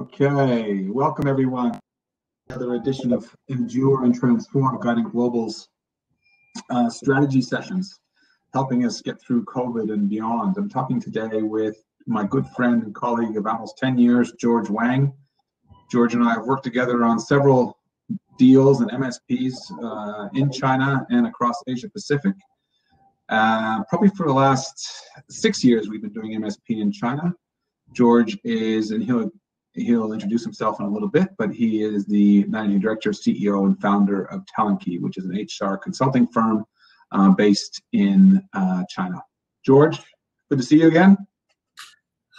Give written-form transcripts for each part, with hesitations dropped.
Okay, welcome everyone. Another edition of Endure and Transform, Guidant Global's strategy sessions, helping us get through COVID and beyond. I'm talking today with my good friend and colleague of almost 10 years, George Wang. George and I have worked together on several deals and MSPs in China and across Asia Pacific. Probably for the last 6 years, we've been doing MSP in China. George is, and he'll introduce himself in a little bit, but he is the managing director, CEO, and founder of Talentkey, which is an HR consulting firm based in China. George, good to see you again.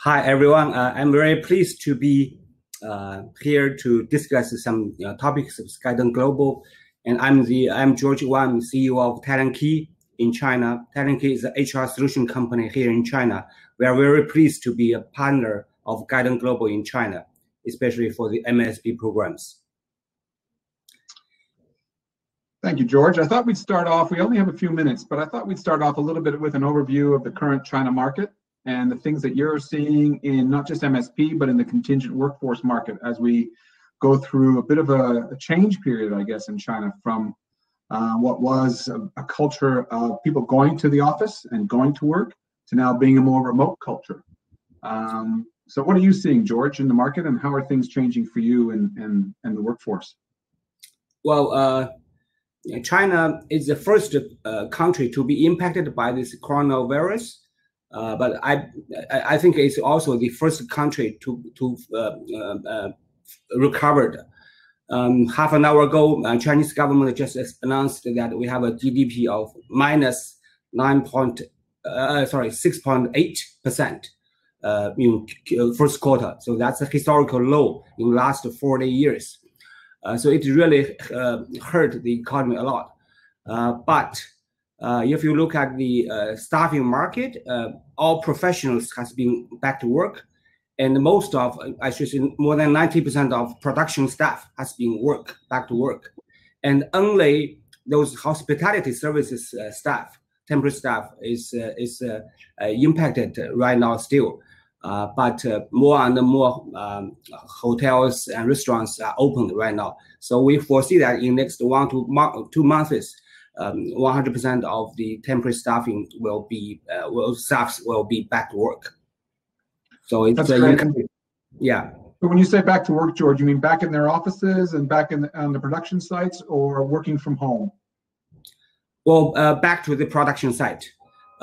Hi, everyone. I'm very pleased to be here to discuss some topics of Guidant Global. And I'm George Wang, CEO of Talentkey in China. Talentkey is an HR solution company here in China. We are very pleased to be a partner of Guidant Global in China, especially for the MSP programs. Thank you, George. I thought we'd start off, we only have a few minutes, but I thought we'd start off a little bit with an overview of the current China market and the things that you're seeing in not just MSP, but in the contingent workforce market as we go through a bit of a change period, I guess, in China from what was a culture of people going to the office and going to work to now being a more remote culture. So what are you seeing, George, in the market, and how are things changing for you and the workforce? Well, China is the first country to be impacted by this coronavirus, but I think it's also the first country to recovered. Half an hour ago, Chinese government just announced that we have a GDP of minus 6.8%. In first quarter, so that's a historical low in the last 40 years. So it really hurt the economy a lot. But if you look at the staffing market, all professionals has been back to work, and most of, I should say, more than 90% of production staff has been back to work, and only those hospitality services staff, temporary staff, is impacted right now still. But more and more hotels and restaurants are open right now. So we foresee that in next 1 to 2 months, 100% of the temporary staffing staffs will be back to work. So it's yeah. But when you say back to work, George, you mean back in their offices and back on the production sites, or working from home? Well, back to the production site.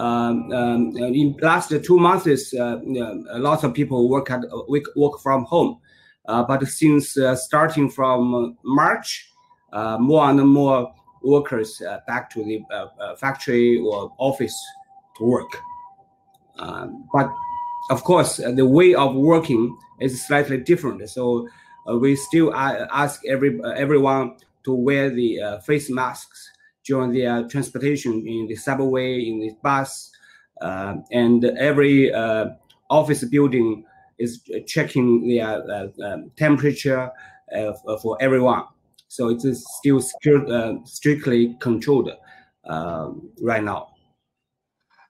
In last 2 months, lots of people work from home, but since starting from March, more and more workers back to the factory or office to work. But of course, the way of working is slightly different. So we still ask everyone to wear the face masks during their transportation in the subway, in the bus, and every office building is checking their temperature for everyone. So it is still strictly controlled right now.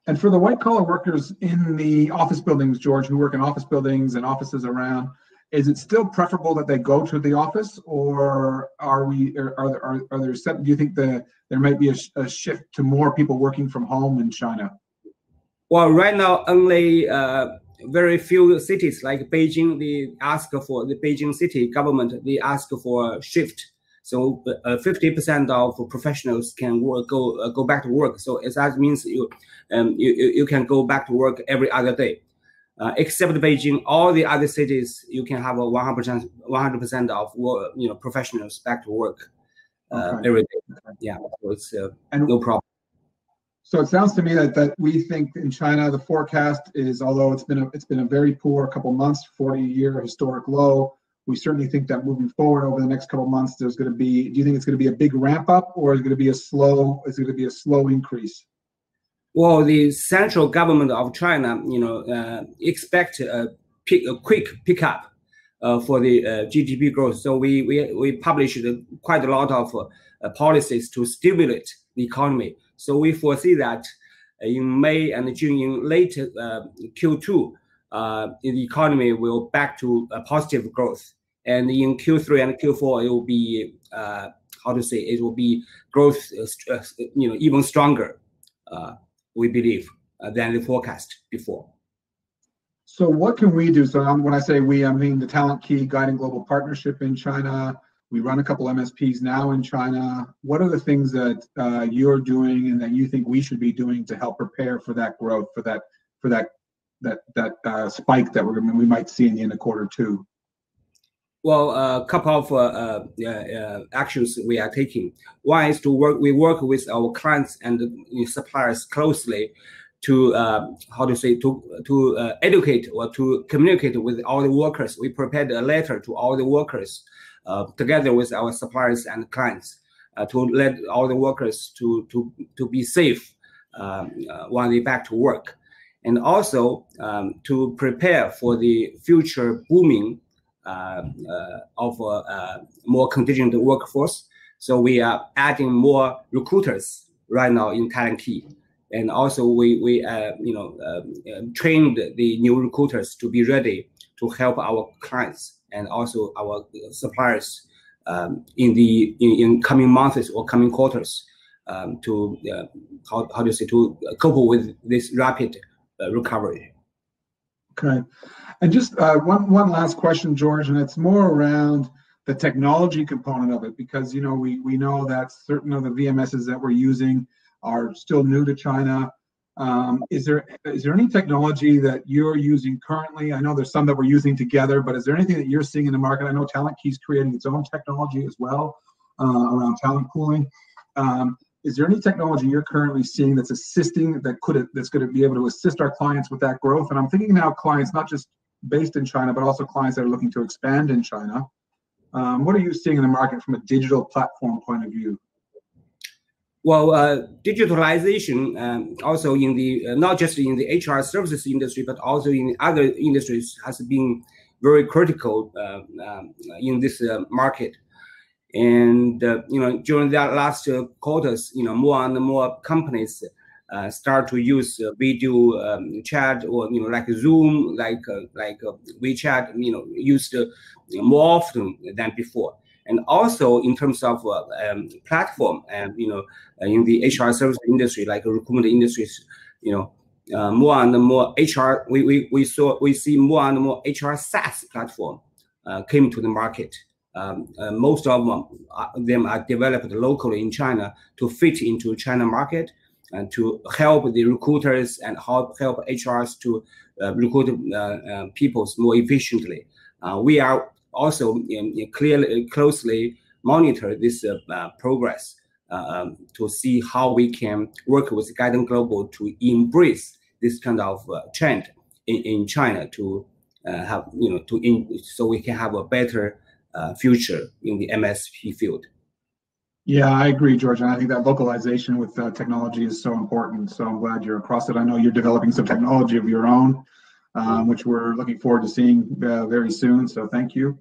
And for the white-collar workers in the office buildings, George, who work in office buildings and offices around, is it still preferable that they go to the office, or do you think there might be a shift to more people working from home in China? Well, right now, only very few cities like Beijing, they ask for the Beijing city government, they ask for a shift. So 50% of professionals can go back to work. So that means you can go back to work every other day. Except Beijing, all the other cities you can have a 100% of professionals back to work every day. Yeah, so it's no problem. So it sounds to me that we think in China the forecast is, although it's been a very poor couple months, 40-year historic low, we certainly think that moving forward over the next couple of months, there's going to be. Do you think it's going to be a big ramp up, or is it going to be a slow? Is it going to be a slow increase? Well, the central government of China, expect a quick pickup for the GDP growth. So we published quite a lot of policies to stimulate the economy. So we foresee that in May and June, in late Q2, the economy will back to a positive growth. And in Q3 and Q4, it will be it will be growth, even stronger, we believe, than the forecast before. So what can we do? So when I say we, I mean the Talentkey Guidant Global partnership in China. We run a couple MSPs now in China. What are the things that you're doing and that you think we should be doing to help prepare for that growth, for that spike that we might see in the end of Q2? Well, a couple of actions we are taking. One is we work with our clients and suppliers closely to educate or to communicate with all the workers. We prepared a letter to all the workers together with our suppliers and clients to let all the workers to be safe when they back to work, and also to prepare for the future booming of more contingent workforce. So we are adding more recruiters right now in Talentkey, and also we trained the new recruiters to be ready to help our clients and also our suppliers in coming months or coming quarters to cope with this rapid recovery. Okay, and just one last question, George, and it's more around the technology component of it, because we know that certain of the VMSs that we're using are still new to China. Is there any technology that you're using currently? I know there's some that we're using together, but is there anything that you're seeing in the market? I know Talentkey's creating its own technology as well around talent pooling. Is there any technology you're currently seeing that's assisting, that's going to be able to assist our clients with that growth? And I'm thinking now clients not just based in China, but also clients that are looking to expand in China. What are you seeing in the market from a digital platform point of view? Well, digitalization also in the not just in the HR services industry, but also in other industries has been very critical in this market. And during that last quarters, more and more companies start to use video chat, or like Zoom, like WeChat, used more often than before. And also in terms of platform, and in the HR service industry, like recruitment industries, more and more HR, we see more and more HR SaaS platform came to the market. Most of them are developed locally in China to fit into China market and to help the recruiters and help HRs to recruit people more efficiently. We are also closely monitor this progress to see how we can work with Guidant Global to embrace this kind of trend in China to have so we can have a better future in the MSP field. Yeah, I agree, George. And I think that localization with technology is so important. So I'm glad you're across it. I know you're developing some technology of your own, which we're looking forward to seeing very soon. So thank you.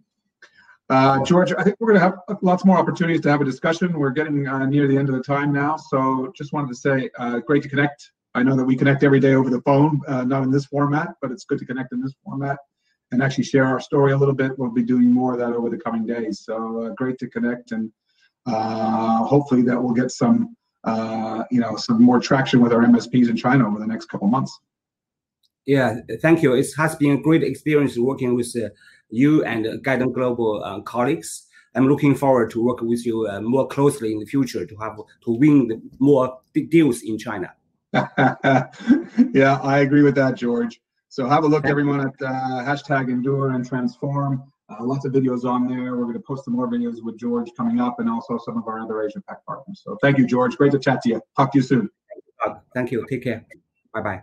George, I think we're going to have lots more opportunities to have a discussion. We're getting near the end of the time now. So just wanted to say, great to connect. I know that we connect every day over the phone, not in this format, but it's good to connect in this format and actually share our story a little bit. We'll be doing more of that over the coming days. So great to connect, and hopefully that will get some more traction with our MSPs in China over the next couple of months. Yeah, thank you. It has been a great experience working with you and Guidant Global colleagues. I'm looking forward to work with you more closely in the future to win more big deals in China. Yeah, I agree with that, George. So have a look, everyone, at hashtag Endure and Transform. Lots of videos on there. We're going to post some more videos with George coming up, and also some of our other Asia Pac partners. So thank you, George. Great to chat to you. Talk to you soon. Thank you. Take care. Bye-bye.